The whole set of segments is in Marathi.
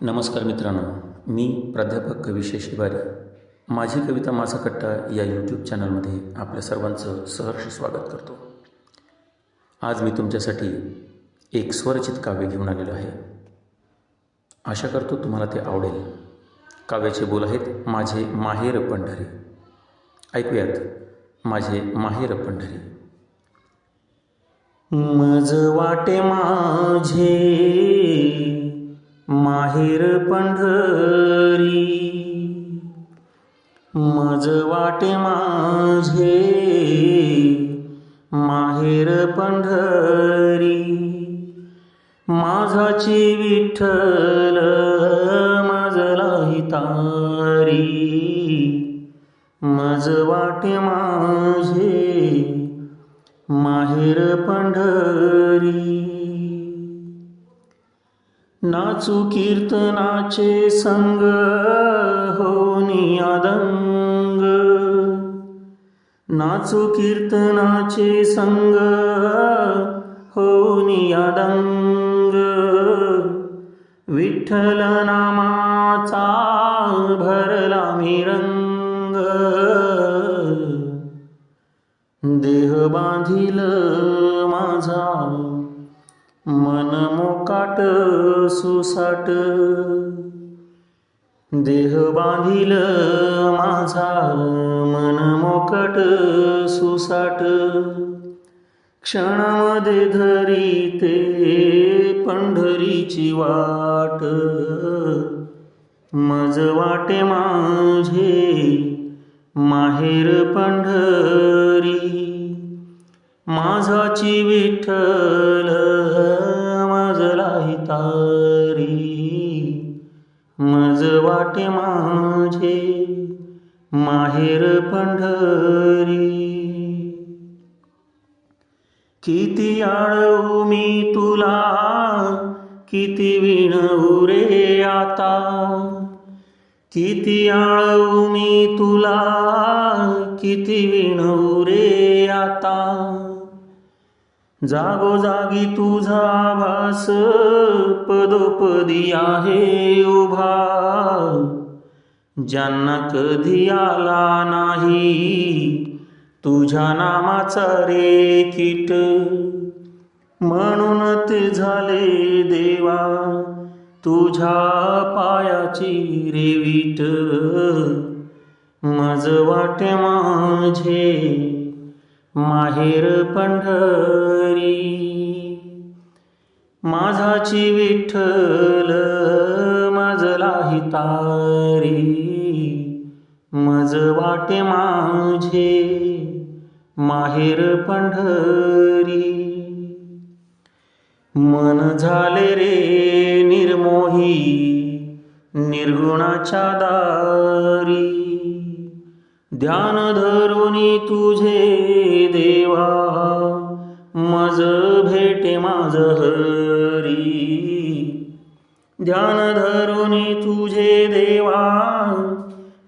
नमस्कार मित्रांनो, मी प्राध्यापक कवी शिवारी. माझी कविता माझा कट्टा या यूट्यूब चॅनलमध्ये आपल्या सर्वांचं सहर्ष स्वागत करतो. आज मी तुमच्यासाठी एक स्वरचित काव्य घेऊन आलेलो आहे. आशा करतो तुम्हाला ते आवडेल. काव्याचे बोल आहेत माझे माहेर पंढरी. ऐकूयात माझे माहेर पंढरी. मज वाटे माझे माहेर पंढरी, मज वाटे माझे माहेर पंढरी. माझाची विठ्ठल मजला हितारी, मज वाटे माझे माहेर पंढरी. नाचू कीर्तनाचे संग होनी आदंग, नाचू कीर्तनाचे संग होनी आदंग. विठ्ठल नामाचा भरला मी रंग, देह बांधिल माझा मन मोकाट सुसाट. देह बांधिल माझा मन मोकट सुसाट. क्षणामध्ये धरीते पंढरीची वाट, मज वाटे माझे माहेर पंढरी. माझाची विठ्ठल मजला हितारी, मज वाटे माझे माहेर पंढरी. किती आळवू मी तुला, किती विणवू रे आता. किती आळवू मी तुला, किती विणवू रे आता. जागोजागी तुझा भास पदोपदी आहे उभा. ज्यांना कधी आला नाही तुझ्या नामाचा रेखीट, म्हणून ते झाले देवा तुझ्या पायाची रेवीट. मज वाटे माझे माहेर पंढरी. माझाची विठ्ठल मजला हितारी, मज वाटे माझे माहेर पंढरी. मन झाले रे निर्मोही निर्गुणाच्या दारी. ध्यान धरुनी तुझे देवा मज भेटे माझ हरी. ध्यान धरुनी तुझे देवा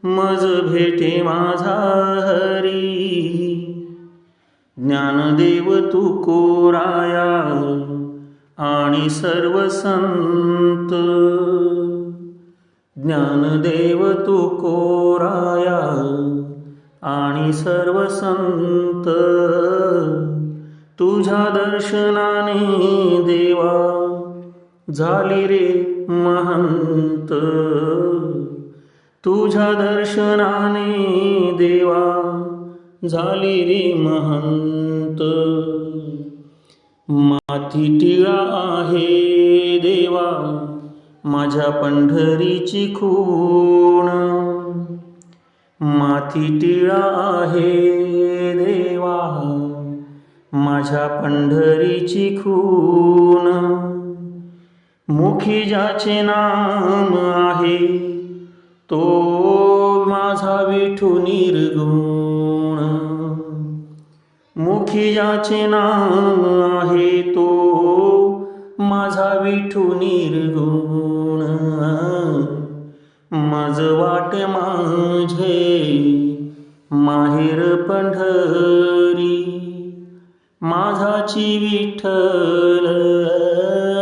मज भेटे माझा हरी. ज्ञानदेव तू कोराया आणि सर्व संत. ज्ञानदेव तू कोराया आणि सर्व संत. तुझ्या दर्शनाने देवा झाली रे महंत. तुझ्या दर्शनाने देवा झाली रे महंत. माथी टिळा आहे देवा माझ्या पंढरीची खूण. माथी टिळा आहे देवा माझ्या पंढरीची खूण. मुखी ज्याचे नाम आहे तो माझा विठू निर्गुण. मुखी ज्याचे नाम आहे तो माझा विठू निर्गुण. मज वाटे माझे माहेर पंढरी. माझाची विठ्ठल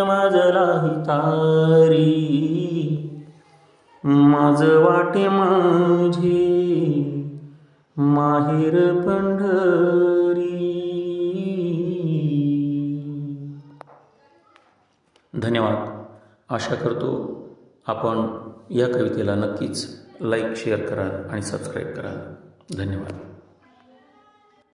माझला हितारी. माझं वाटे माझे माहेर पंढरी. धन्यवाद. आशा करतो आपण या कवितेला नक्कीच लाईक, शेअर कराल आणि सबस्क्राईब कराल. धन्यवाद.